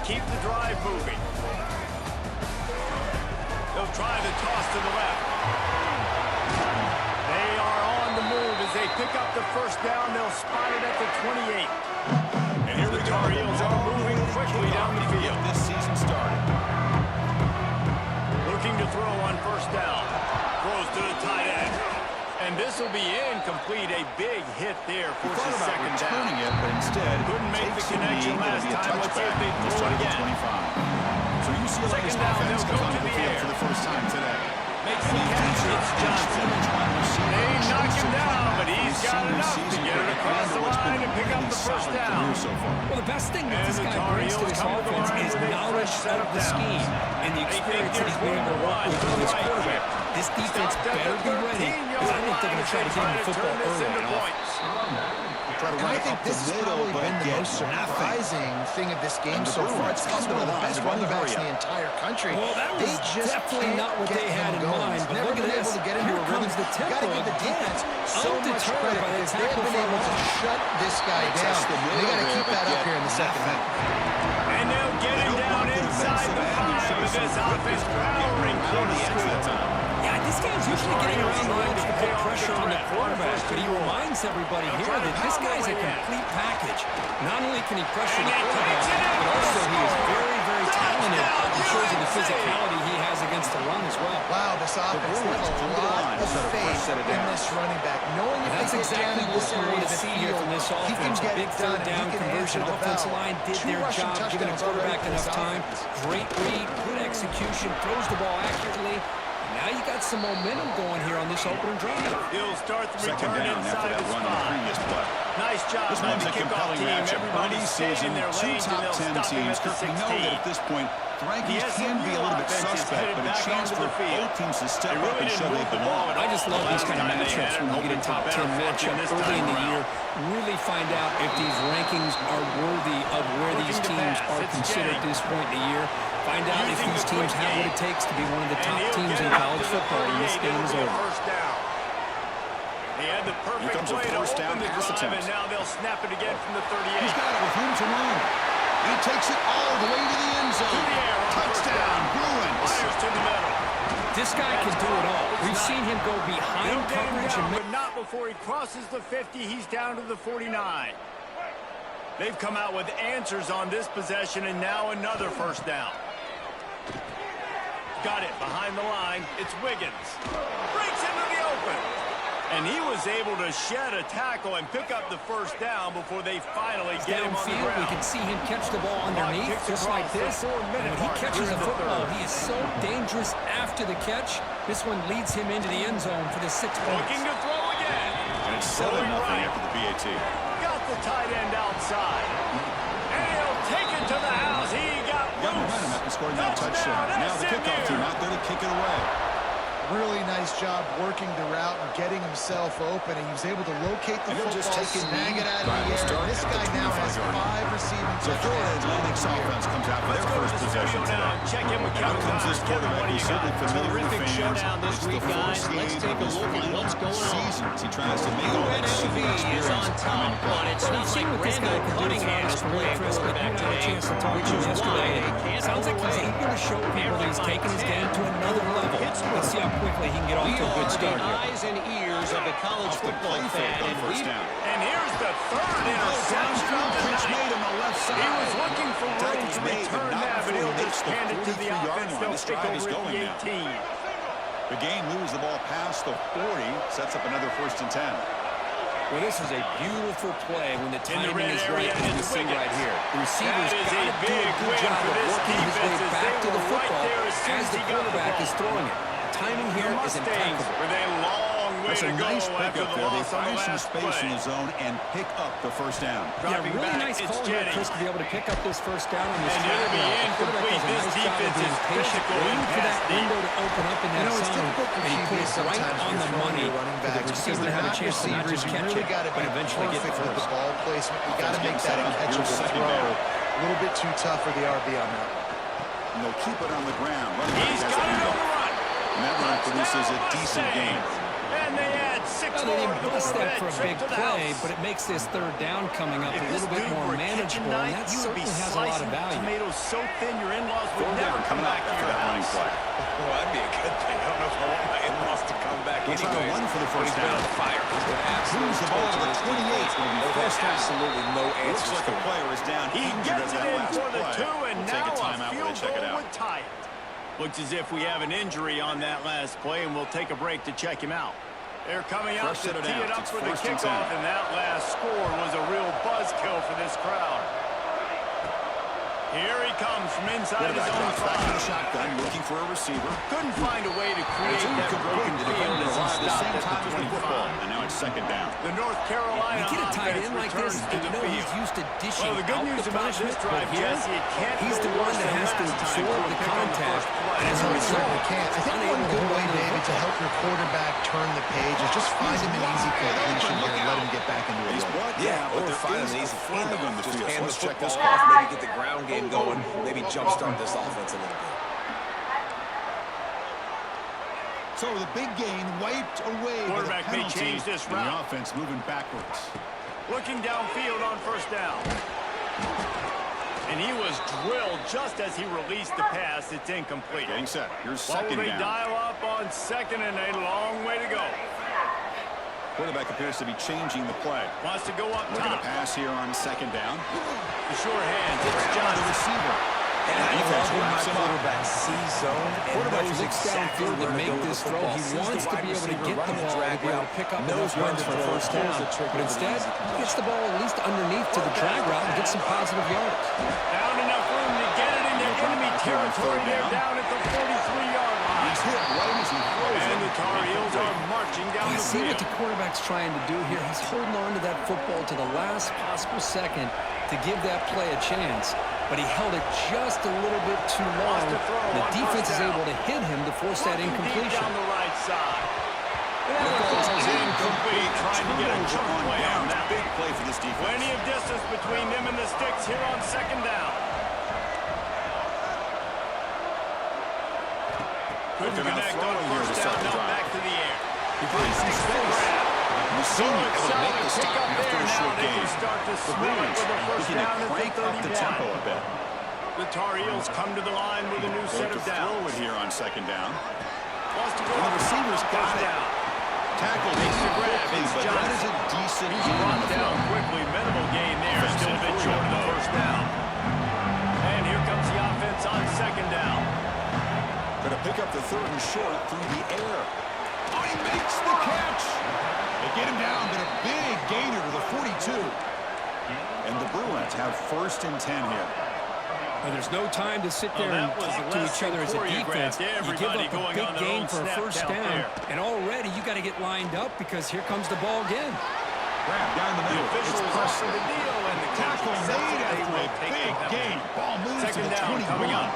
keep the drive moving. They'll try the toss to the left. They are on the move as they pick up the first down. They'll spot it at the 28. And here the Tar Heels are moving quickly down the field. This season started. Looking to throw on first down. Throws to the tight end. And this will be incomplete. A big hit there for the second down. It, but instead couldn't make the connection last time. Let's see if they throw it again. 25. So UCLA's offense comes onto the field for the first time today. Makes the catch. It's Johnson. They knock him down, but he's got enough to get it across the line and pick up the first down. Well, the best thing that this guy brings to this offense is knowledge of the scheme and the experience that he's been able to work with his quarterback. This defense better be ready, because I think they're going to try to get him the football early and often. And I think this has probably been the most surprising thing of this game so far. It's possibly one of the best running backs in the entire country. Well, that was definitely not what they had in mind. But look at this. Here comes the tempo. Got to give the defense so much Undeterred credit by the because they've tackle been able to shut this guy down. They got to keep that up here in the second half. And they'll get him down inside the 5 with this offense powering through the school. Yeah, this guy's usually getting around the edge to put pressure on the quarterback, but he reminds everybody here that this guy's a complete package. Not only can he pressure the quarterback, but also he is very, very talented in terms of the physicality he has against the run as well. Wow, this offense has a lot of faith in this running back. Knowing if That's they get exactly down what this we area want of to the see here field, from this he can offense. A get big it third done. down He can conversion. answer the Offensive bell. line did 2 their rushing job, giving the touchdowns quarterback already for enough this time. offense. Great read, good execution, throws the ball accurately. Now you got some momentum going here on this opening drive. He'll start the Second return down after inside that the run on the spot. previous play. Nice job This by one's the a kickoff compelling team. matchup. Everybody Early staying season, in their two lanes, and top they'll 10 stop him teams. at the We know that at this point, the rankings The can be a little bit SMU offense is suspect, headed but a back chance onto for the field. both teams to step They up really and didn't show move they the belong. ball at I just love these kind of matchups when you get a top 10 matchup early in the year. Really find out if these rankings are worthy of where these teams are considered at this point in the year. Find out if these teams have what it takes to be one of the top teams in college football when this game is over. He had the perfect comes a play to first down open the pass drive, attempt. and now they'll snap it again from the 38. He's got it with room to run. He takes it all the way to the end To zone. the air on first Touchdown, down. Bruins. Fires to the middle. This guy can do it all. We've seen him go behind He'll get him coverage down, and but not before he crosses the 50. He's down to the 49. They've come out with answers on this possession, and now another first down. Got it behind the line. It's Wiggins. Breaks into the open. And he was able to shed a tackle and pick up the first down before they finally get him on the downfield. ground. We can see him catch the ball underneath, just like this. And when he catches the football, he is so dangerous after the catch. This one leads him into the end zone for the 6 points. Looking to throw again. And it's 7-0 right. after the BAT. Got the tight end outside. And he'll take it to the house. He got Got momentum loose. after scoring that touchdown. Now the kickoff team out there to kick it away. Really nice job working the route and getting himself open, and he was able to locate the And he'll football, just take it snag it out of by the the air. start This at the guy now has 25-yard 5 receiving So Florida touchdowns. Atlantic's offense comes out for their first possession today. Check in with Out Kevin comes this Connors. Kevin, quarterback. what do He's you certainly got? familiar with Terrific fans. showdown this It's the week, guys. first Let's game take of a his look at what's going on. season as he tries to make all that UNLV senior is on experience come top, into but play. it's not We've seen like what this guy Randall can do Cunningham as is well. playing Chris, quarterback you had a today, chance to talk which to him is yesterday. why they can't Sounds like he's eager to show people that he's taking his game to another level. Let's see how quickly he can get off We to a good are start the here. eyes and ears of the college football fan, and first we down. And here's the third interception of the Pitch night. made on the left side. He was looking for room Tackle's to made, return but not that, but before he'll he just hits the hand it to the 43-yard offense. line. They'll This take drive is over at going the now. 18. The game moves the ball past the 40, sets up another 1st and 10. Well, this is a beautiful play when the timing red is area right, as we is see Wiggins. right here. The receiver's That is got a to do big a good win job for of this working his way defense as back they to the were right football there as soon as as the he got the quarterback ball. is throwing it. The timing The here is Mustangs impeccable. with a long way That's to a go nice after pickup the there. They loss on the find some last space in play. the zone and pick up the first down. Yeah, Dropping really back, nice it's call here, Jennings. Chris, to be able to pick up this first down on this And it'll be The quarterback incomplete. does a This nice job of defense being is patient, physical waiting and for that pass deep. window to open up in that It's zone, difficult for and he put QBs it right sometimes on when the you're throwing money your running for the backs because receiver to they're have a not chance to not receivers. just You catch really it, got to but be eventually get the perfect with the first. ball placement. You got to make that Set up. Here's catchable second throw. down. A little bit too tough for the RB on that. And they'll keep it on the ground. Running back He's has got it it now. on the run. And that run produces a decent gain. And they add gets 6 Well, they more didn't to the bust that Corvette for a trip big to the play, house. but it makes this third down coming up If a this little bit dude more were a kitchen manageable, and knife, that you would be certainly has a lot of slicing value. tomatoes so thin your in-laws would Fourth never down come coming up back to after your that running house. play. Well, that'd be a good thing. I don't know if I want my in-laws to come back We'll try to anyways. run for the But first he's been down. on fire. He's been absolutely Moves the ball to the torching this 28. defense. It'll be They've had first down. absolutely no Looks answers like for a him. player is down. He Injured gets as it that in last for the play. 2, and We'll take now a timeout a while they field check it goal out. would tie it. Looks as if we have an injury on that last play, and we'll take a break to check him out. They're coming out First to set of tee it downs. up It's for the first and kickoff, 10. and that last score was a real buzzkill for this crowd. Here he comes from inside his Quarterback own drops back in the 5. shotgun, looking for a receiver. Couldn't find a way to create It's that broken incomplete. The field defender as he arrived at the stopped same at time as the the football. 25. And now it's second down. The North Carolina You get a tight offense end like returns this, to and the you know he's field. used to dishing Well, the good out news the about punishment, this but drive, here, Jesse, it can't he's go the one worse that than has to last time absorb when the we pick on the contact. first play. And as a No, it result, certainly can't. I think unable one to good hold way, on to the David, to football. help your quarterback turn the page is just find him an easy completion here and let him get back into a He's rhythm. brought Yeah, down, but or there find is an a easy flag handoff. on the Just field. hand the Let's check football this off, out. maybe get the ground game going, maybe jumpstart this offense a little bit. So the big gain wiped away with a Quarterback may penalty, change this and route. the offense moving backwards. Looking downfield on first down. And he was drilled just as he released the pass. It's incomplete. Getting set. Here's What will second they down. dial up on second, and a long way to go. Quarterback appears to be changing the play. Wants to go up Looking to top. pass here on second down. The short hands. It's The Johnson. receiver. And I Defense love when my wraps it up. quarterback sees zone and Quarterback knows looks exactly downfield where to to make go with this the throw. football. He Sees the wants to wide be able to receiver get the running ball, drag to be able route, to pick up knows enough where yards to for a throw, first pulls down. the trigger But for the instead, easy he gets the ball at least underneath to the drag route and gets some positive yards. Found enough room to get it into enemy territory. They're down at the 43-yard line. He's hit right as he throws And it. the Tar Heels are marching down You the see what field. the quarterback's trying to do here. He's holding on to that football to the last possible second to give that play a chance. But he held it just a little bit too long. Wants to throw The on defense first is down. able to hit him to force that Looking deep incompletion. down the right side. And that falls incomplete. Trying to get a jump play on that. Big play for this defense. Plenty of distance between them and the sticks here on second down. Couldn't Looking out connect on throwing here first to down. second Now drive. back to the air. He finds some space. So Mussini able to make the pick stop up after there. a Now short they gain. can start to The smell it Bruins with a first looking to down at crank the up the tempo 31. a bit. The Tar Heels come to the line with a new set Look of to throw downs. it here on second down. Wants to go And the up top receiver's on got first it. down. Tackled Makes the grab. quickly, It's but that Johnson. is a decent He's gain on brought the down throw. quickly. Minimal gain there. Offense Still a bit improved short of the though. first down. And here comes the offense on second down. Going to pick up the third and short through the air. Oh, he makes the catch. They get him down, but a big gainer to the 42. And the Bruins have first and 10 here. Well, there's no time to sit there Well, and that was talk to less each other as a choreographed. defense. You give Everybody up a going big on their gain own for a snap first count down, there. and already you got to get lined up because here comes the ball again. Grab down the The middle. It's officials Preston. offer the deal, and the Tackle coach made says they after will a take big a gain. Ball moves to Second the down 21. coming up.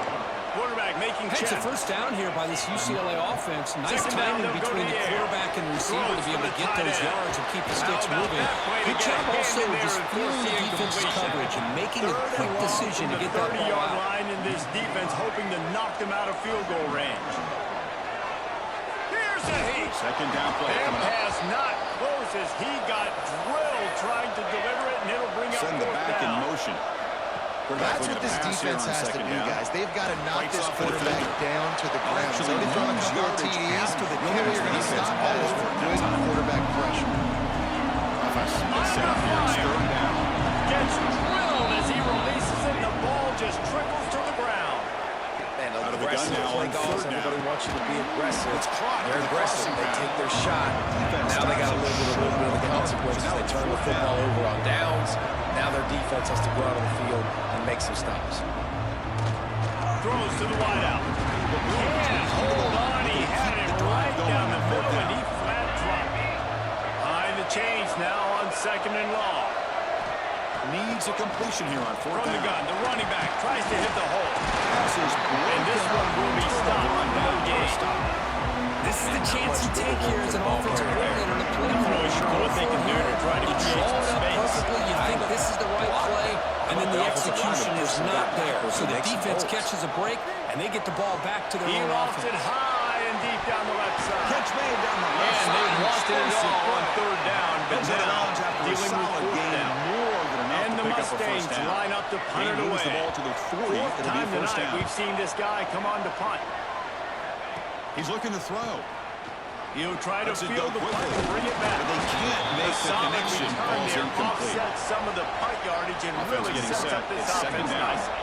Quarterback making It's a check. first down here by this UCLA offense. Nice Second down, timing they'll go between to the the air. quarterback and the receiver to be able to get those yards and keep the sticks How about moving. that play to Good get job a also gain of there just and feeling force the the defense's incompletion. coverage and making a Third and quick long decision from to the get that ball 30-yard out. line in this defense, hoping to knock them out of field goal range. Here's a heat. Second down play Their coming up. pass not close as he got drilled trying to deliver it, and it'll bring up Send the fourth back in down. motion. Quarterback That's looking what to this pass here defense on has to second do, down. guys. They've got to knock Fights this off the quarterback defender. down to the ground. So Actually they throw a lose couple of yardage TDs. after the The only way catch. you're going to Defense stop that is with good quarterback pressure. Offense gets set up here. It's third down. Gets drilled as he releases it, and the ball just trickles to the ground. Man, Out of the gun aggressive now play on calls. third down. Everybody wants you to be aggressive. It's caught in They're the aggressive. crossing They pattern. take their shot. Defense Now they got a stops little bit of the consequences. So now They it's turn the fourth football down. over on downs. Now their defense has to go out on the field and make some stops. Throws to the wideout. Can't hold on. He had it right down the middle, and he flat dropped it. Behind the chains now on second and long. Needs a completion here on fourth From the down. gun, the running back tries to hit the hole. Pass is And this one will be stopped. No gain. This is the chance you take here as an offensive coordinator in the play. Not really sure what they can do to try to You create draw some it up space. perfectly. You think this is the right play, and then the execution is not there. So the defense catches a break, and they get the ball back to their He own lofts offense. it high, high and deep down the left side. Catch made down the left And side. they lost it all on Explosive third down, but Heads out of now bounds after a dealing with solid fourth gain, down. more than enough And to the pick up a Mustangs first down. line up to punt it They moves away. the ball to the 40. Fourth It'll be time a first tonight down. we've seen this guy come on to punt. He's looking to throw. He'll try to Lets it field go the punt quickly. and bring it back. But they can't The make the solid connection. return Ball's there incomplete. offsets some of the punt yardage and Offense really getting sets set. up this It's second offense down. nicely.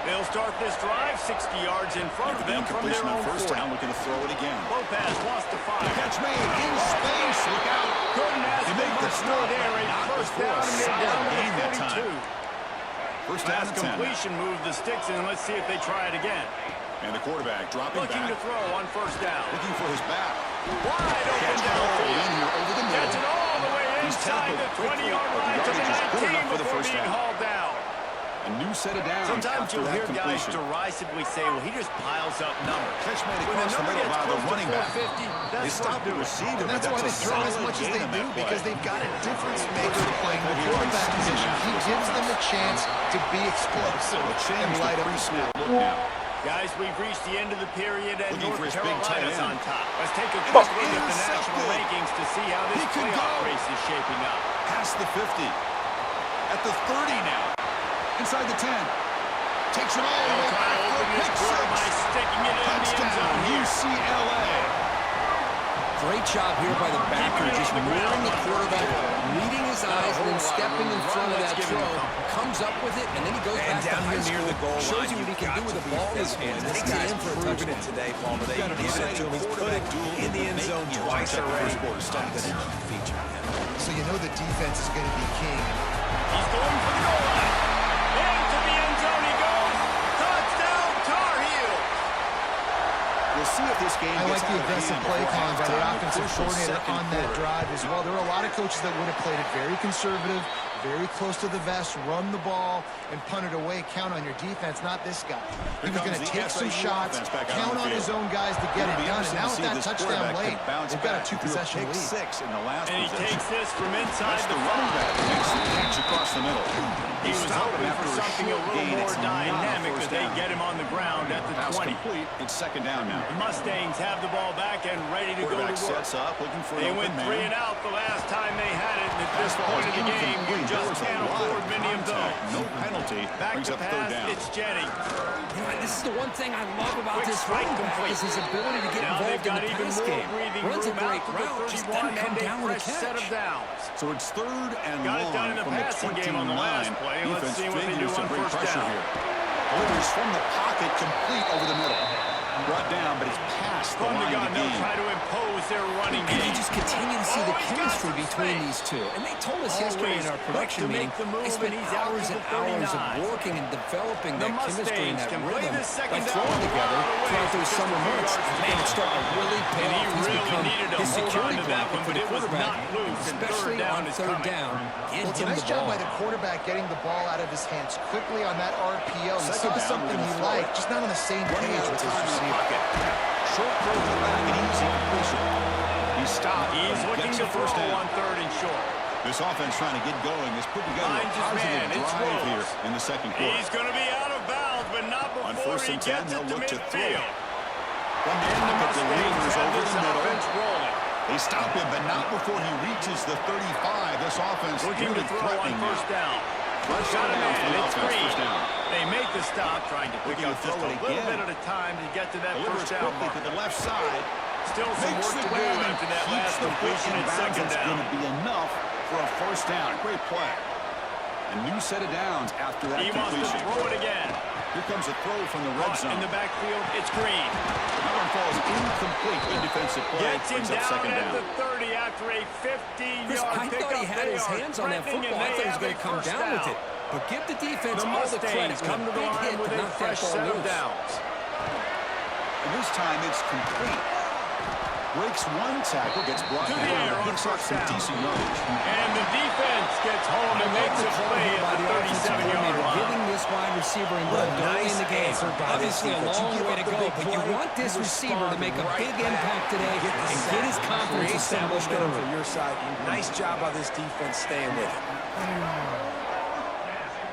They'll start this drive 60 yards in front of them from their Incompletion on own first 40. down, looking to throw it again. Lopez lost to 5. Catch made in space. Look out. Couldn't ask They for make the much stop, more there. but A not first before down a and they're solid down gain to that 42. time. First down Last and 10. completion moved the sticks in. Let's see if they try it again. And the quarterback dropping Looking back. to throw on first down. Looking for his back. Wide open Catch all downfield. in here over the middle. Gets it all the way He's inside tackled the quickly, 20-yard but the line to the yardage is good 19 enough for the before first being down. hauled down. A new set of downs Sometimes after you'll that hear guys completion. derisively say, well, he just piles up numbers. Catch made When the across the number middle gets by the close to running back. 450, They that's stop worth the doing. receiver, And but that's why that's they a throw as solid much as gain they on do, that play. because they've got a difference maker playing the Here on quarterback second position. down. He gives them a chance to be explosive It'll and change light the up the pre-snap score. look now. Guys, we've reached the end of the period, and Looking North for his big tight Carolina's end. on top. Let's take a quick look at the Intercepted. national rankings to see how this He could playoff go. race is shaping up. Past the 50. At the 30 now. Inside the 10. Takes it all the They'll way try back to for a open this pick quarter by six. sticking it in the end Touchdown, zone here. UCLA. Great job here by the backer, just mooring the quarterback, reading his eyes, and then stepping in front of that throw. Comes up with it, and then he goes back to high school. Shows you what he can do with the ball in his hands. This guy's proven it today, Palmer. They give it to him. He's put it in the end zone twice already. Feature. So you know the defense is going to be king. He's going for the goal line. Into the end zone he goes. Touchdown, Tar Heels. We'll see if this game I gets like the out of aggressive hand play before calling by the halftime. offensive Crucial coordinator second on that quarter. drive as well. There were a lot of coaches that would have played it very conservative, very close to the vest, run the ball, and punt it away. Count on your defense, not this guy. He was going to take some shots, count on his own guys to get it done. And now with that touchdown late, they've got a two-possession lead. Six in the last And he possession. takes this from inside That's the the running back. 5. Makes the catch across the middle. He was stopped hoping him after for a something a short little gain. more It's not a dynamic, first but they down. get him on the ground at the Pass 20. complete. It's second down now. The Mustangs have the ball back and ready to go to Quarterback work. sets up, looking for They an went open 3 man. and out the last time they had it, and at this Fastball point is of the game, you incomplete. There just was a can't lot afford of many of contact. those. No penalty. Back Brings to up third pass, down. it's Jennings. This is the one thing I love about Quick this strike running back complete. is his ability to get Now they've involved in got the even pass more game. breathing Runs a room great out to the route, just 31 doesn't come and a down with a fresh set of catch. downs. So it's third and Got it long done in the from the passing 29. game on the last play. Let's Defense see what they figures do to on bring first pressure down. here. Delivers from the pocket, complete over the middle. Brought down, but it's past the From the line gun, of they'll game. try to impose their running And you game. just continue to see the Oh, he's got chemistry some between space. these two. And they told us yesterday in our Always production look to meeting, make the move, they spent and he's out hours to and the hours of 39. working and developing The that chemistry and Mustangs that can play rhythm this by second down throwing a together lot of ways throughout those with just summer a few months. yards to Man, go. it's starting to really pay And he off. He's really become needed to his hold on security to that blanket one, for but the it was quarterback, not loose, and especially third down on is third coming. down. Get Well, it's a him nice the job ball. by the quarterback getting the ball out of his hands quickly on that RPO. He Second saw down, something we're he gonna throw liked, it. just not on the same Running page out of with his time in the receiver. pocket. Short throw to the back, an easy completion. He stopped. He's and looking gets to the throw first down. on third and short. This offense trying to get going has put together a Finds his man. positive It's drive Rose. here in the second quarter. He's going to be out of bounds, but not On before first he and 10, gets they'll it to look to throw. midfield. From the And the pocket, Mustangs delivers have over this the middle. offense rolling. They stop him, but not before he reaches the 35. This offense Looking really to throw on threatening first now. down. First Got a down for man. the It's offense, Green. first down. They make the stop, trying to pick Looking up to just throw a it little again. bit at a time to get to that Delivers first down quickly mark. to the left side. Still some Makes work the to do grab and after that keeps last the foot completion in at bounds. second It's down. going to be enough for a first down. Great play. A new set of downs after that He wants to completion. throw it again. Here comes a throw from the red Caught zone. in the backfield, it's Green. That one falls incomplete. Good defensive play. Gets him Brings up down second at down. the 30 after a Chris, 15-yard I pickup. thought he had They his are hands on that threatening, football. I and thought he was they going to have come a first down with down. it. But give the defense The all the credit. Mustangs With come a to the big line hit with to a knock that fresh ball set of loose. downs. And this time it's complete. Breaks one tackle, gets brought To the down, air on picks up first some down. decent yardage. And the defense gets home and makes a play by at the the offensive 37-yard coordinator, line. giving this wide receiver involved early in the game. Obviously a long way to go, but you want this receiver to make a big impact today and get his confidence established For early. your side. Nice job by this defense staying with it.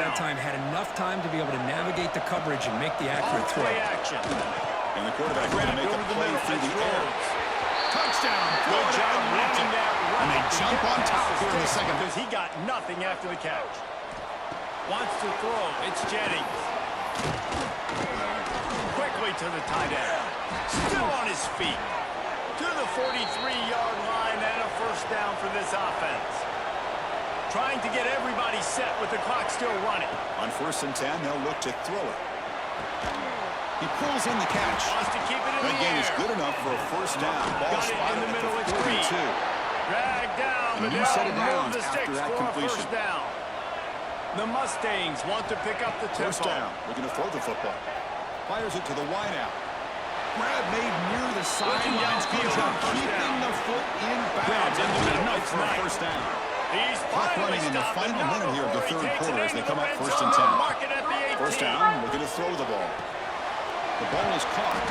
that time had enough time to be able to navigate the coverage and make the accurate throw. Action. And the quarterback going to make a play through the air. Touchdown, Good Florida job Atlantic. running that And they route. jump on top here in the second. Because he got nothing after the catch. Wants to throw. It's Jennings. Quickly to the tight end. Still on his feet. To the 43-yard line and a first down for this offense. Trying to get everybody set with the clock still running. On 1st and 10, they'll look to throw it. He pulls in the catch. Wants to keep it in That the gain air. is good enough for a first down. Ball Got it in spotted the at middle. It's the 42. Green. Drag down, And but new set of they'll downs move the after sticks that for a completion. first down. The Mustangs want to pick up the tempo. First down. Looking to throw the football. Fires it to the wideout. Grab made near the sidelines. Good downfield job on first keeping down. the foot in Grabs bounds. in the middle. Enough It's for a nice. first down. He's Clock finally running in the stopped, final but not minute here of the before he third takes quarter it as they into come the up red 1st and zone. 10. Mark it at the 18. First down, looking to throw the ball. The ball is caught.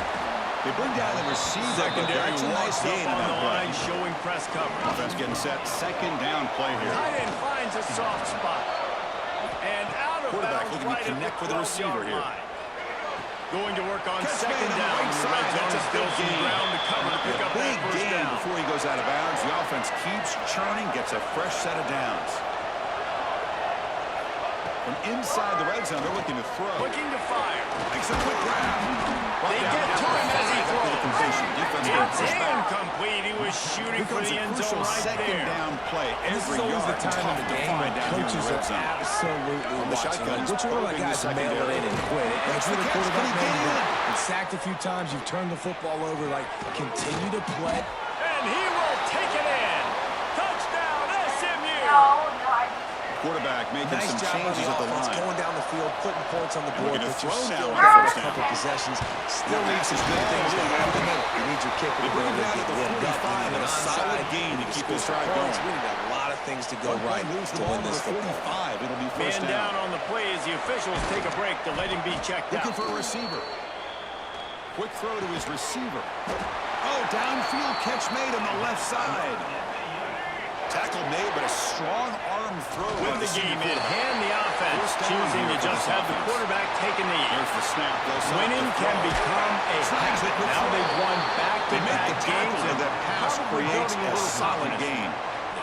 They bring down the receiver. Secondary That's a nice walks gain up on on that the play. line, showing press coverage. Offense getting set. Second down play here. Tight end finds a soft spot. And out of Quarterback bounds looking to right at connect the with the receiver 12-yard here. line. Going to work on Catch second made on the down. right The red side. zone That's a still big some gain. ground to cover to pick up that Big first gain down. before he goes out of bounds. The offense keeps churning, gets a fresh set of downs. From inside the red zone, they're looking to throw. Looking to fire. Makes a quick grab. They get to him as he After the completion. Defense going It's push back. incomplete. He was shooting for Becomes the a end crucial zone right second there. down play. This is Every always the yard time tough in the to game find when down here in coaches the red are zone. absolutely the watching. shotgun, What you want probing guys the to mail it secondary. in and quit. And Makes if you're the the catch, quarterback, but he man, did. you've been sacked a few times. You've turned the football over. Like, continue to play. And he will take it in. Touchdown, SMU. Quarterback making Nice some job on changes the at the offense, line. going down the field, putting points on the And board, looking to but you throw still now have on a first couple down. possessions. Still Now need pass some is good good. things to happen. You need your kicker to They be bring able it to down get to the one done. 45 and a solid gain to keep this drive going. We need a lot of things to go right Lose the to ball win to this the football. 45. It'll be first Man down down. on the play as the officials take a break to let him be checked Looking out. for a receiver. Quick throw to his receiver. Oh, downfield catch made on the left side. Tackle made, but a strong arm throw. With by the senior game in quarterback. hand, the offense First down choosing to here for just this have the offense. quarterback taking the lead. There's the snap. Goes up Winning to can throw. become a Snags it habit. with Now throw. they've won They make back-to-back the games tackle, and and the pass probably creates building a a little solid confidence. gain.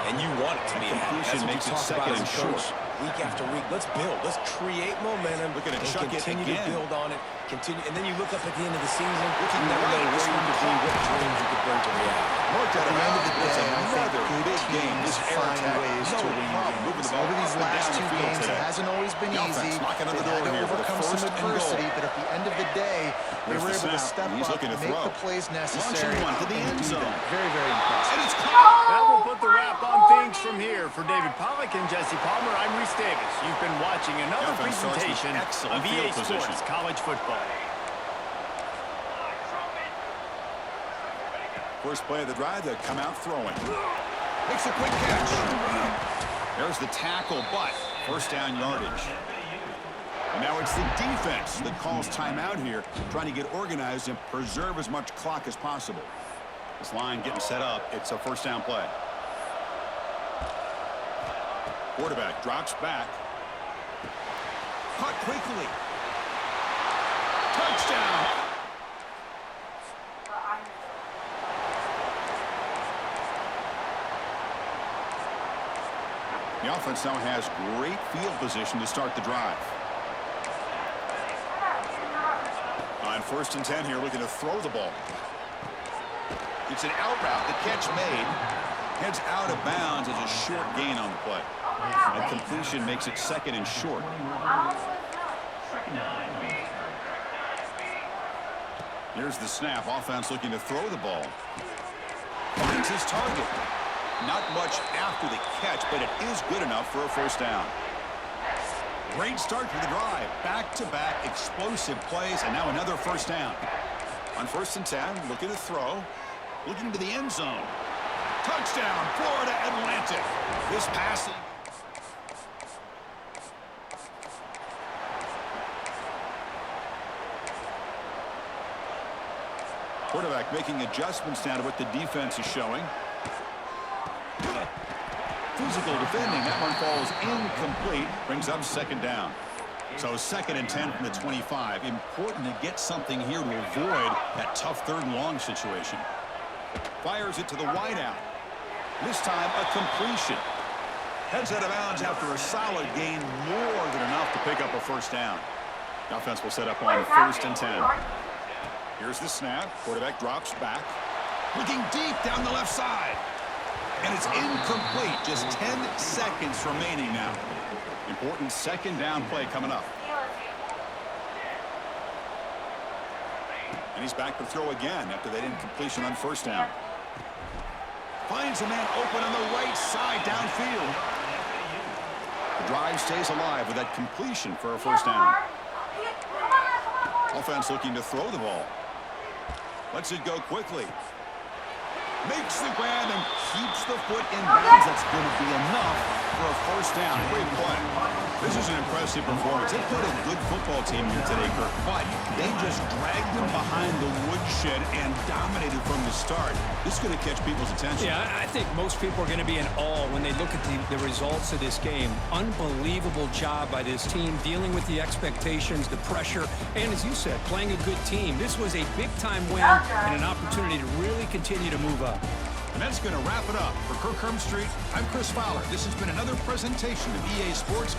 And you want it to be a habit. Completion That's what makes you it talk second about and as a coach. short. Week after week, let's build. Let's create momentum. Looking to and chuck it continue again. to build on it. Continue, and then you look up at the end of the season. Looking You never know right, where this you one could be, what dreams you could bring to reality. Marked out At the end of the It's day, I think another good big game. teams This air find attack, ways no to win problem moving games. the ball Over these up and last down two the field games, it today. hasn't always been The offense easy. knocking on the They've door had to here for the overcome first some and goal. adversity, but at the end of the day, they There's were the able to snap, step and he's up, looking to make throw. the plays necessary, Launching one to the and end do zone. that. Very, very impressive. And it's caught. That will put the wrap on things from here. For David Pollack and Jesse Palmer, I'm Reese Davis. You've been watching another Offense starts with presentation excellent of EA field position. Sports College Football. First play of the drive, they come out throwing. Makes a quick catch. There's the tackle, but first down yardage. And now it's the defense that calls timeout here, trying to get organized and preserve as much clock as possible. This line getting set up. It's a first down play. Quarterback drops back. Caught quickly. Touchdown. The offense now has great field position to start the drive. On 1st and 10 here, looking to throw the ball. It's an out route. The catch made. Heads out of bounds as a short gain on the play. And completion makes it second and short. Here's the snap. Offense looking to throw the ball. Finds his target. Not much after the catch, but it is good enough for a first down. Great start to the drive. Back-to-back explosive plays, and now another first down. On 1st and 10, looking to throw. Looking to the end zone. Touchdown, Florida Atlantic. This passing. Quarterback making adjustments now to what the defense is showing. Physical defending. That one falls incomplete. Brings up second down. So 2nd and 10 from the 25. Important to get something here to avoid that tough 3rd and long situation. Fires it to the wideout. This time, a completion. Heads out of bounds after a solid gain, more than enough to pick up a first down. The offense will set up on 1st and 10. Here's the snap. Quarterback drops back. Looking deep down the left side. And it's incomplete. Just 10 seconds remaining now. Important second down play coming up. And he's back to throw again after that incompletion on first down. Finds a man open on the right side downfield. The drive stays alive with that completion for a first down. Offense looking to throw the ball. Lets it go quickly. Makes the grab and keeps the foot in bounds. That's going to be enough for a first down. Great play. This is an impressive performance. They put a good football team here today, Kirk, but they just dragged them behind the woodshed and dominated from the start. This is going to catch people's attention. Yeah, I think most people are going to be in awe when they look at the results of this game. Unbelievable job by this team, dealing with the expectations, the pressure, and as you said, playing a good team. This was a big-time win and an opportunity to really continue to move up. And that's going to wrap it up. For Kirk Herbstreit, I'm Chris Fowler. This has been another presentation of EA Sports.